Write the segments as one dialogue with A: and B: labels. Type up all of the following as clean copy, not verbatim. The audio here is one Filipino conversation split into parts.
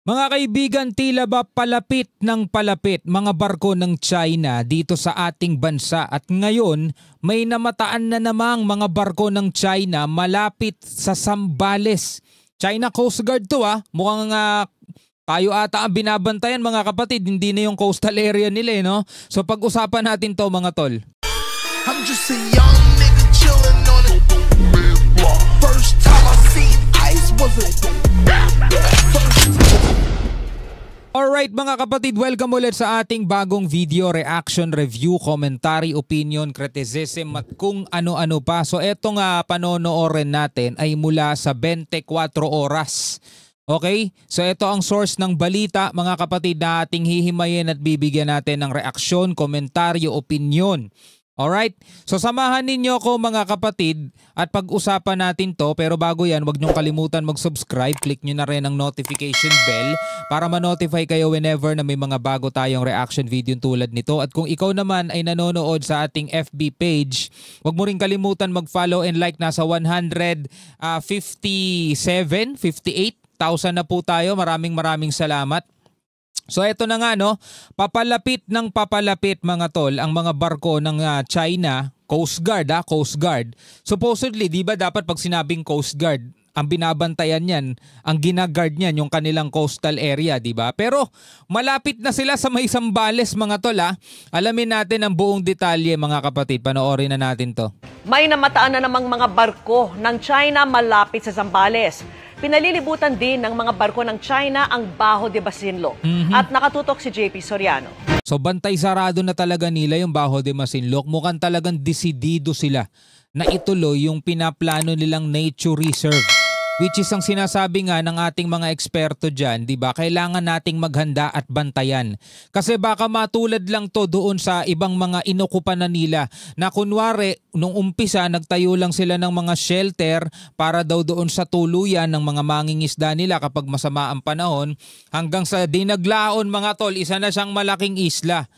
A: Mga kaibigan, tila ba palapit ng palapit mga barko ng China dito sa ating bansa at ngayon may namataan na namang mga barko ng China malapit sa Zambales. China Coast Guard to mukhang tayo ata ang binabantayan mga kapatid, hindi na yung coastal area nila no? So pag-usapan natin to mga tol.
B: I'm just a young nigga chillin' on it. First time I seen ice was a
A: Alright mga kapatid, welcome ulit sa ating bagong video, reaction, review, commentary, opinion, criticism at kung ano-ano pa. So etong panonoorin natin ay mula sa 24 oras. Okay? So ito ang source ng balita mga kapatid na ating hihimayin at bibigyan natin ng reaksyon, komentaryo, opinion. Alright? So samahan ninyo ako mga kapatid at pag-usapan natin to, pero bago yan huwag niyong kalimutan mag-subscribe, click nyo na rin ang notification bell para ma-notify kayo whenever na may mga bago tayong reaction video tulad nito. At kung ikaw naman ay nanonood sa ating FB page, huwag mo rin kalimutan mag-follow and like. Nasa 157,000 na po tayo. Maraming salamat. So eto na nga papalapit ng papalapit mga tol ang mga barko ng China Coast Guard, Coast Guard. Supposedly, di ba dapat pag sinabing Coast Guard, ang binabantayan niyan, ang ginagard niyan yung kanilang coastal area, di ba? Pero malapit na sila sa may Zambales mga tol Alamin natin ang buong detalye mga kapatid. Panoorin na natin to.
C: May namataan na namang mga barko ng China malapit sa Zambales. Pinalilibutan din ng mga barko ng China ang Baho de Masinloc. At nakatutok si JP Soriano.
A: So bantay sarado na talaga nila yung Baho de Masinloc. Mukhang talagang desidido sila na ituloy yung pinaplano nilang nature reserve. Which is ang sinasabi nga ng ating mga eksperto dyan, di ba? Kailangan nating maghanda at bantayan. Kasi baka matulad lang to doon sa ibang mga inokupan na nila na kunwari, nung umpisa, nagtayo lang sila ng mga shelter para daw doon sa tuluyan ng mga mangingisda nila kapag masama ang panahon. Hanggang sa dinaglaon mga tol, isa na siyang malaking isla.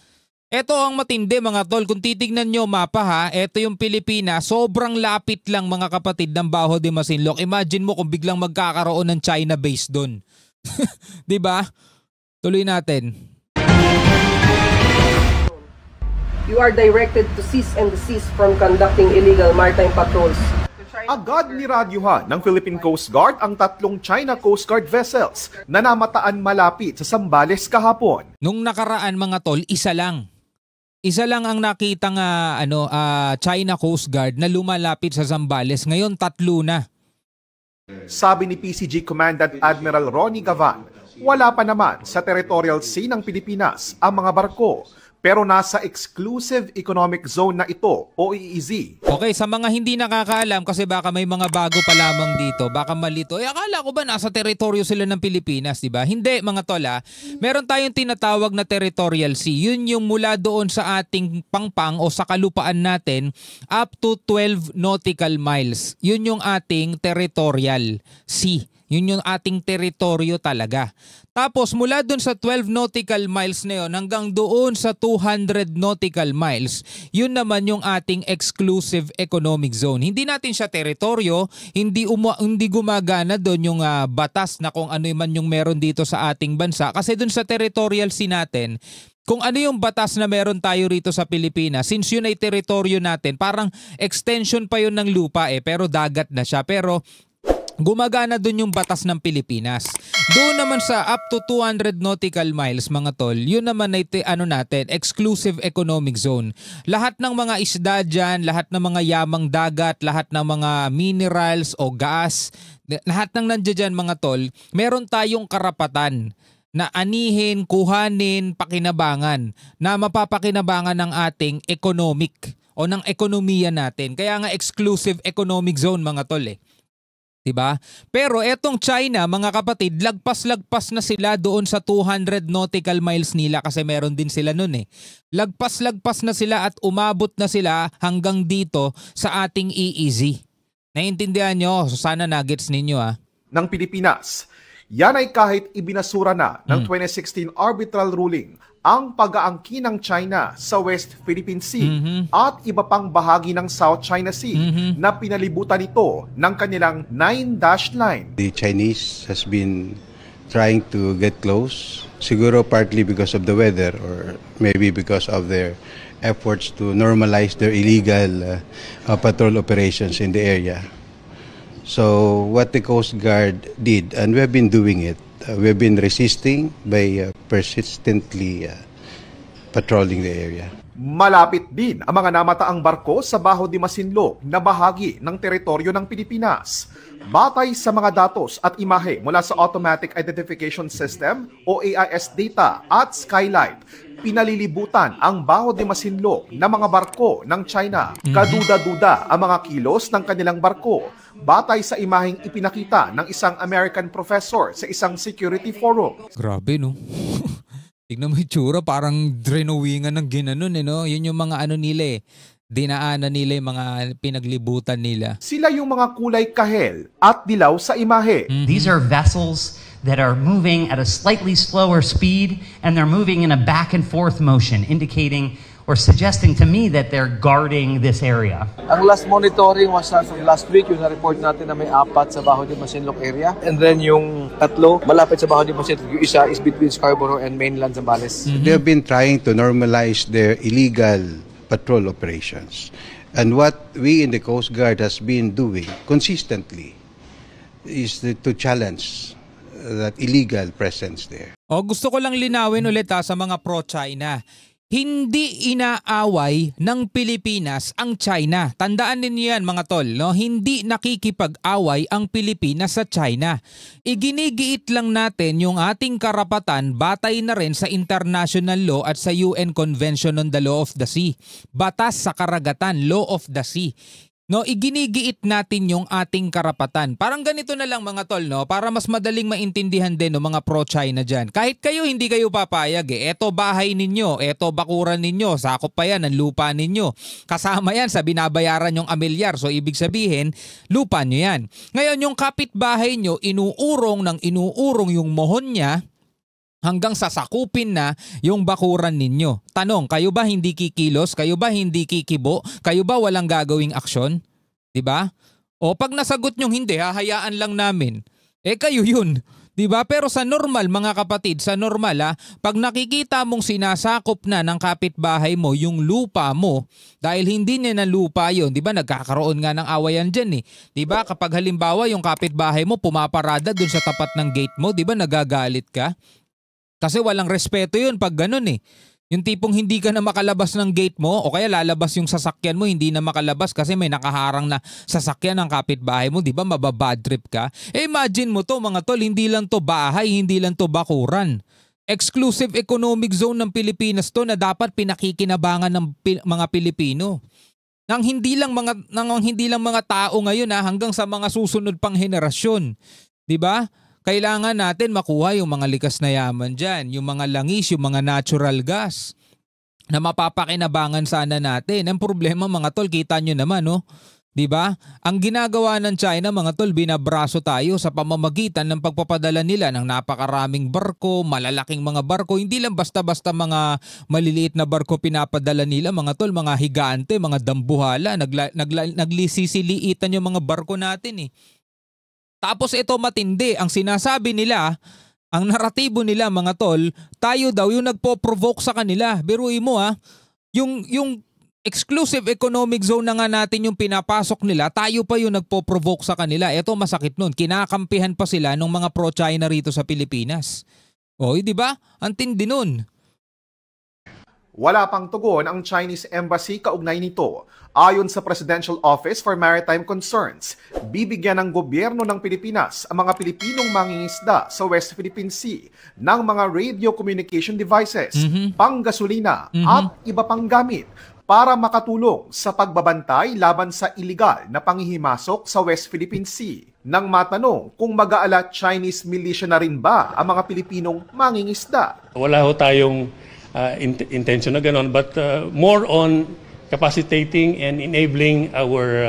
A: Ito ang matindi mga tol, kung titignan nyo mapa ito yung Pilipinas, sobrang lapit lang mga kapatid ng Baho de Masinloc. Imagine mo kung biglang magkakaroon ng China base doon. 'Di ba? Tuloy natin.
D: You are directed to cease and desist from conducting illegal maritime patrols.
E: Agad niradyuhan ng Philippine Coast Guard ang tatlong China Coast Guard vessels na namataan malapit sa Zambales kahapon.
A: Nung nakaraan mga tol, isa lang ang nakitang China Coast Guard na lumalapit sa Zambales. Ngayon, 3 na.
E: Sabi ni PCG Commandant Admiral Ronnie Gavan, wala pa naman sa territorial sea ng Pilipinas ang mga barko, pero nasa exclusive economic zone na ito o EEZ.
A: Okay, sa mga hindi nakakaalam kasi baka may mga bago pa lamang dito, baka malito. Akala ko ba nasa teritoryo sila ng Pilipinas, di ba? Hindi mga tol Meron tayong tinatawag na territorial sea. Yun yung mula doon sa ating pangpang o sa kalupaan natin up to 12 nautical miles. Yun yung ating territorial sea. Yun yung ating teritoryo talaga. Tapos mula doon sa 12 nautical miles na yun hanggang doon sa 200 nautical miles, yun naman yung ating exclusive economic zone. Hindi natin siya teritoryo, hindi gumagana doon yung batas na kung ano man yung meron dito sa ating bansa. Kasi doon sa territorial sea natin, kung ano yung batas na meron tayo rito sa Pilipinas, since yun ay teritoryo natin, parang extension pa yun ng lupa pero dagat na siya. Pero gumagana doon yung batas ng Pilipinas. Doon naman sa up to 200 nautical miles mga tol, yun naman ay natin, exclusive economic zone. Lahat ng mga isda dyan, lahat ng mga yamang dagat, lahat ng mga minerals o gas, lahat ng nandiyan dyan mga tol, meron tayong karapatan na anihin, kuhanin, pakinabangan na mapapakinabangan ng ating economic o ng ekonomiya natin. Kaya nga exclusive economic zone mga tol Diba? Pero etong China, mga kapatid, lagpas-lagpas na sila doon sa 200 nautical miles nila kasi meron din sila nun Lagpas-lagpas na sila at umabot na sila hanggang dito sa ating EEZ. Naiintindihan nyo? So sana nuggets ninyo
E: ng Pilipinas. Yan ay kahit ibinasura na ng 2016 arbitral ruling ang pag-aangkin ng China sa West Philippine Sea at iba pang bahagi ng South China Sea na pinalibutan ito ng kanilang 9-dash line.
F: The Chinese has been trying to get close. Siguro partly because of the weather or maybe because of their efforts to normalize their illegal patrol operations in the area. So what the Coast Guard did, and we have been doing it, we have been resisting by persistently patrolling the area.
E: Malapit din ang mga namataang barko sa Baho de Masinloc na bahagi ng teritoryo ng Pilipinas. Batay sa mga datos at imahe mula sa Automatic Identification System o AIS data at Skylight, pinalilibutan ang Baho de Masinloc na mga barko ng China. Kaduda-duda ang mga kilos ng kanilang barko batay sa imaheng ipinakita ng isang American professor sa isang security forum.
A: Grabe, no? Tignan mo yung tsura, parang drenowingan ng ginanon, no? Yun yung mga ano nila, dinaanan nila, yung mga pinaglibutan nila.
E: Sila yung mga kulay kahel at dilaw sa imahe.
G: These are vessels that are moving at a slightly slower speed, and they're moving in a back and forth motion, indicating or suggesting to me that they're guarding this area.
H: Ang last monitoring was as of last week, yung na-report natin na may 4 sa Baho de Masinloc area. And then yung 3, malapit sa Baho de Masinloc, yung isa is between Scarborough and mainland Zambales.
F: They have been trying to normalize their illegal patrol operations. And what we in the Coast Guard has been doing consistently is to challenge that illegal presence there.
A: Gusto ko lang linawin ulit sa mga pro-China. Hindi inaaway ng Pilipinas ang China. Tandaan ninyo yan mga tol, no? Hindi nakikipag-away ang Pilipinas sa China. Iginigiit lang natin yung ating karapatan batay na rin sa international law at sa UN Convention on the Law of the Sea. Batas sa karagatan, Law of the Sea. No, iginigiit natin yung ating karapatan. Parang ganito na lang mga tol, no? Para mas madaling maintindihan din ng mga pro-China dyan. Kahit kayo hindi kayo papayag, eto bahay ninyo, eto bakuran ninyo, sakop pa yan ang lupa ninyo. Kasama yan sa binabayaran yung amilyar. So ibig sabihin, lupa nyo yan. Ngayon yung kapitbahay nyo, inuurong yung mohon niya hanggang sasakupin na yung bakuran ninyo. Tanong, kayo ba hindi kikilos? Kayo ba hindi kikibo? Kayo ba walang gagawing aksyon? Diba? O pag nasagot nyong hindi, hahayaan lang namin. Kayo yun. Diba? Pero sa normal, mga kapatid, sa normal pag nakikita mong sinasakop na ng kapitbahay mo yung lupa mo, dahil hindi niya na lupa yun, diba? Nagkakaroon nga ng awayan dyan Diba? Kapag halimbawa yung kapitbahay mo pumaparada dun sa tapat ng gate mo, diba? Nagagalit ka? Kasi walang respeto yun pag ganun Yung tipong hindi ka na makalabas ng gate mo o kaya lalabas yung sasakyan mo, hindi na makalabas kasi may nakaharang na sasakyan ng kapitbahay mo, di ba? Mababad trip ka. Imagine mo to mga tol, hindi lang to bahay, hindi lang to bakuran. Exclusive economic zone ng Pilipinas to na dapat pinakikinabangan ng mga Pilipino. Nang hindi lang mga tao ngayon hanggang sa mga susunod pang henerasyon. Di ba? Kailangan natin makuha yung mga likas na yaman dyan, yung mga langis, yung mga natural gas na mapapakinabangan sana natin. Ang problema mga tol, kita nyo naman Diba? Ang ginagawa ng China mga tol, binabraso tayo sa pamamagitan ng pagpapadala nila ng napakaraming barko, malalaking mga barko, hindi lang basta-basta mga maliliit na barko pinapadala nila mga tol, mga higante, mga dambuhala, naglisisiliitan yung mga barko natin Tapos ito matindi, ang sinasabi nila, ang naratibo nila mga tol, tayo daw yung nagpo-provoke sa kanila. Biruin mo yung exclusive economic zone na nga natin yung pinapasok nila, tayo pa yung nagpo-provoke sa kanila. Ito masakit nun, kinakampihan pa sila ng mga pro-China rito sa Pilipinas. Di ba? Ang tindi nun.
E: Wala pang tugon ang Chinese Embassy kaugnay nito. Ayon sa Presidential Office for Maritime Concerns, bibigyan ng gobyerno ng Pilipinas ang mga Pilipinong mangingisda sa West Philippine Sea ng mga radio communication devices, panggasolina at iba pang gamit para makatulong sa pagbabantay laban sa illegal na panghihimasok sa West Philippine Sea. Nang matanong kung mag-aala Chinese militia na rin ba ang mga Pilipinong mangingisda.
I: Wala ho tayong intention na ganon, but more on capacitating and enabling our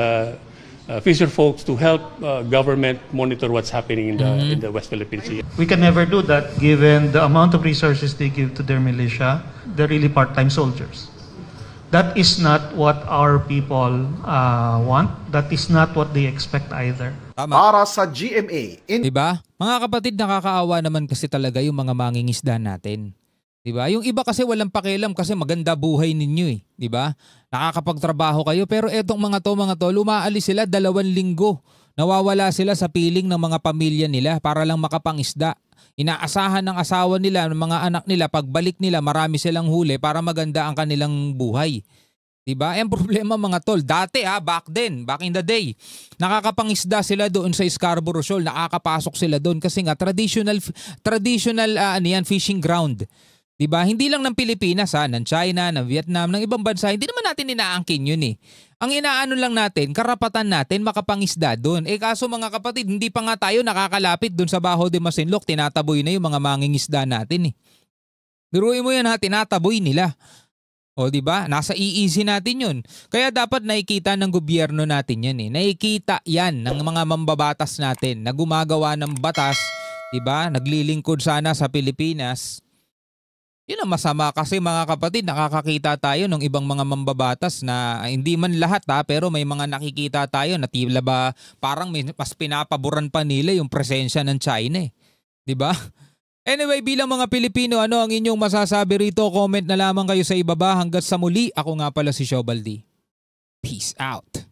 I: fisher folks to help government monitor what's happening in the West Philippine Sea.
J: We can never do that given the amount of resources they give to their militia. They're really part-time soldiers. That is not what our people want. That is not what they expect either.
A: Tama.
E: Para sa GMA,
A: Diba? Mga kapatid, nakakaawa naman kasi talaga yung mga mangingisda natin. Diba? Yung iba kasi walang pakialam kasi maganda buhay ninyo eh. Diba? Nakakapagtrabaho kayo pero etong mga to, lumaalis sila 2 linggo. Nawawala sila sa piling ng mga pamilya nila para lang makapangisda. Inaasahan ng asawa nila, ng mga anak nila, pagbalik nila marami silang huli para maganda ang kanilang buhay. Diba? Ang problema mga tol, dati back in the day, nakakapangisda sila doon sa Scarborough Shoal, nakakapasok sila doon kasi nga traditional fishing ground. Diba? Hindi lang ng Pilipinas, ng China, ng Vietnam, ng ibang bansa, hindi naman natin inaangkin yun eh. Ang inaano lang natin, karapatan natin makapangisda doon. Kaso mga kapatid, hindi pa nga tayo nakakalapit doon sa Baho de Masinloc, tinataboy na yung mga mangingisda natin eh. Biruin mo yan tinataboy nila. O diba? Nasa EEZ natin yun. Kaya dapat nakikita ng gobyerno natin yan eh. Nakikita yan ng mga mambabatas natin na gumagawa ng batas, diba? Naglilingkod sana sa Pilipinas. Yun ang masama kasi mga kapatid, nakakakita tayo ng ibang mga mambabatas na hindi man lahat pero may mga nakikita tayo na tila ba parang mas pinapaboran pa nila yung presensya ng China eh. Diba? Anyway, bilang mga Pilipino, ano ang inyong masasabi rito? Comment na lamang kayo sa ibaba. Hanggat sa muli, ako nga pala si Shobaldi. Peace out.